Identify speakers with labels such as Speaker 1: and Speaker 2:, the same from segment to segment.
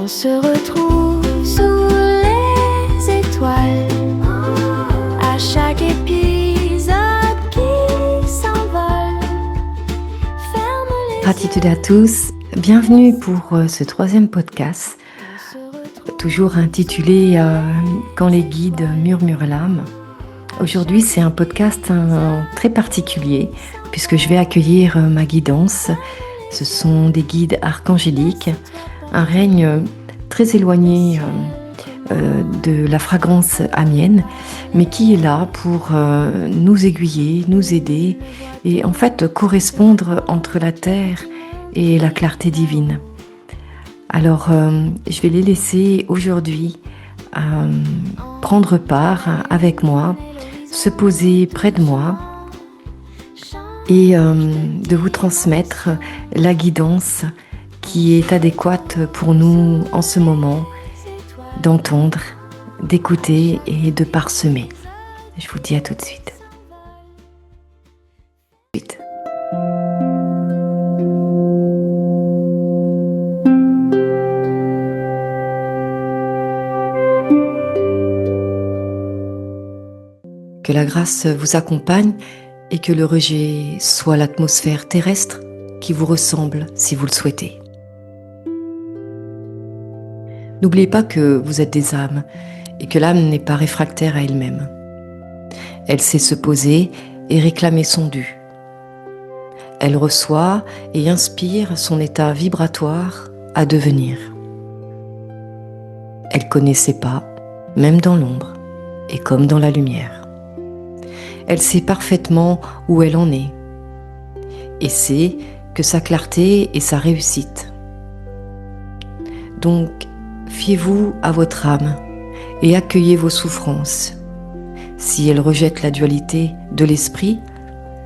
Speaker 1: On se retrouve sous les étoiles à chaque épisode qui s'envole.
Speaker 2: Gratitude à tous, bienvenue pour ce troisième podcast, toujours intitulé Quand les guides murmurent l'âme. Aujourd'hui, c'est un podcast très particulier puisque je vais accueillir ma guidance. Ce sont des guides archangéliques, un règne très éloigné de la fragrance amienne, mais qui est là pour nous aiguiller, nous aider et en fait correspondre entre la terre et la clarté divine. Alors, je vais les laisser aujourd'hui prendre part avec moi, se poser près de moi et de vous transmettre la guidance qui est adéquate pour nous en ce moment, d'entendre, d'écouter et de parsemer. Je vous dis à tout de suite. Que la grâce vous accompagne et que le rejet soit l'atmosphère terrestre qui vous ressemble si vous le souhaitez. N'oubliez pas que vous êtes des âmes et que l'âme n'est pas réfractaire à elle-même. Elle sait se poser et réclamer son dû. Elle reçoit et inspire son état vibratoire à devenir. Elle connaît ses pas, même dans l'ombre et comme dans la lumière. Elle sait parfaitement où elle en est et sait que sa clarté est sa réussite. Donc, fiez-vous à votre âme et accueillez vos souffrances, si elle rejette la dualité de l'esprit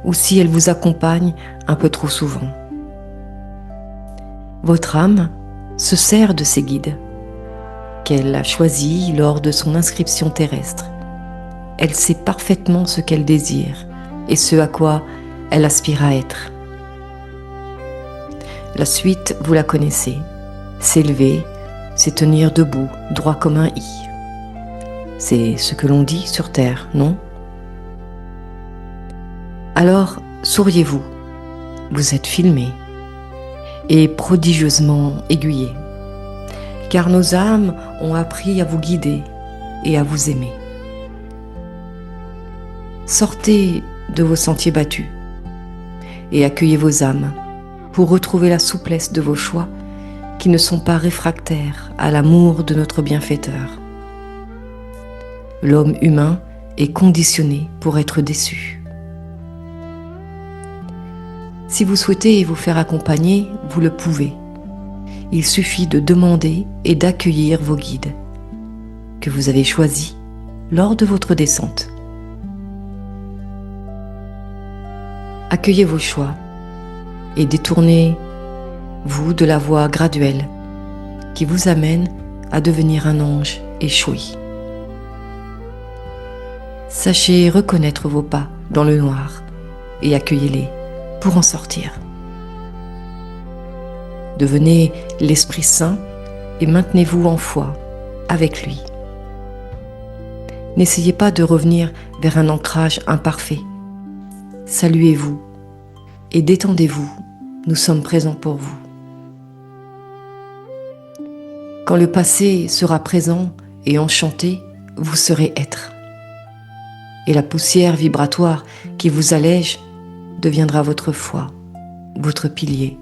Speaker 2: ou si elle vous accompagne un peu trop souvent. Votre âme se sert de ses guides, qu'elle a choisis lors de son inscription terrestre. Elle sait parfaitement ce qu'elle désire et ce à quoi elle aspire à être. La suite, vous la connaissez. S'élever, c'est tenir debout, droit comme un i. C'est ce que l'on dit sur terre, non ? Alors, souriez-vous. Vous êtes filmés et prodigieusement aiguillés, car nos âmes ont appris à vous guider et à vous aimer. Sortez de vos sentiers battus et accueillez vos âmes pour retrouver la souplesse de vos choix qui ne sont pas réfractaires à l'amour de notre bienfaiteur. L'homme humain est conditionné pour être déçu. Si vous souhaitez vous faire accompagner, vous le pouvez. Il suffit de demander et d'accueillir vos guides que vous avez choisis lors de votre descente. Accueillez vos choix et détournez-vous de la voie graduelle qui vous amène à devenir un ange échoué. Sachez reconnaître vos pas dans le noir et accueillez-les pour en sortir. Devenez l'Esprit Saint et maintenez-vous en foi avec lui. N'essayez pas de revenir vers un ancrage imparfait. Saluez-vous et détendez-vous, nous sommes présents pour vous. Quand le passé sera présent et enchanté, vous serez être. Et la poussière vibratoire qui vous allège deviendra votre foi, votre pilier,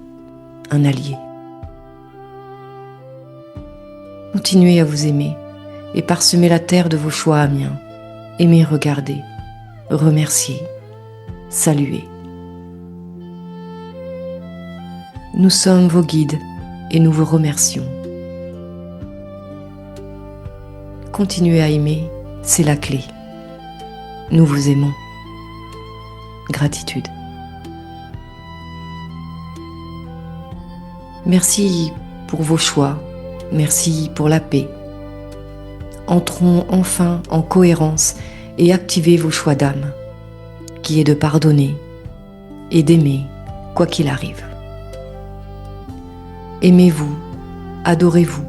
Speaker 2: un allié. Continuez à vous aimer et parsemez la terre de vos choix amiens. Aimez, regardez, remerciez, saluez. Nous sommes vos guides et nous vous remercions. Continuez à aimer, c'est la clé. Nous vous aimons. Gratitude. Merci pour vos choix, merci pour la paix. Entrons enfin en cohérence et activez vos choix d'âme, qui est de pardonner et d'aimer quoi qu'il arrive. Aimez-vous, adorez-vous,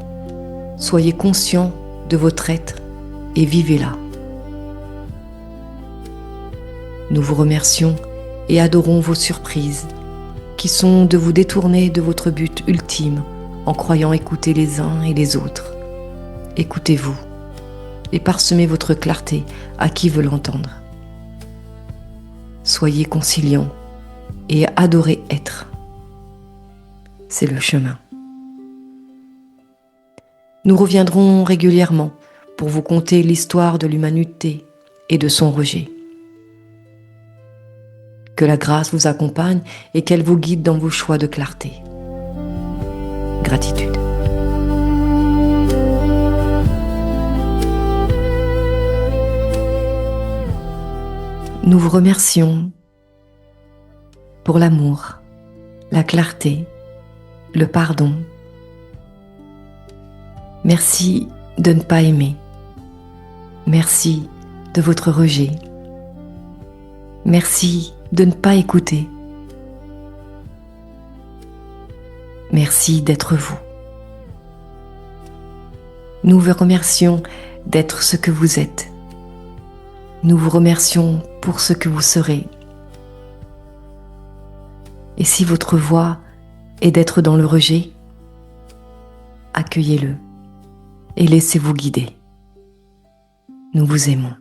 Speaker 2: Soyez conscient de votre être et vivez-la. Nous vous remercions et adorons vos surprises, qui sont de vous détourner de votre but ultime en croyant écouter les uns et les autres. Écoutez-vous et parsemez votre clarté à qui veut l'entendre. Soyez conciliants et adorez être. C'est le chemin. Nous reviendrons régulièrement pour vous conter l'histoire de l'humanité et de son rejet. Que la grâce vous accompagne et qu'elle vous guide dans vos choix de clarté. Gratitude. Nous vous remercions pour l'amour, la clarté, le pardon. Merci de ne pas aimer. Merci de votre rejet. Merci de ne pas écouter. Merci d'être vous. Nous vous remercions d'être ce que vous êtes. Nous vous remercions pour ce que vous serez. Et si votre voie est d'être dans le rejet, accueillez-le et laissez-vous guider. Nous vous aimons.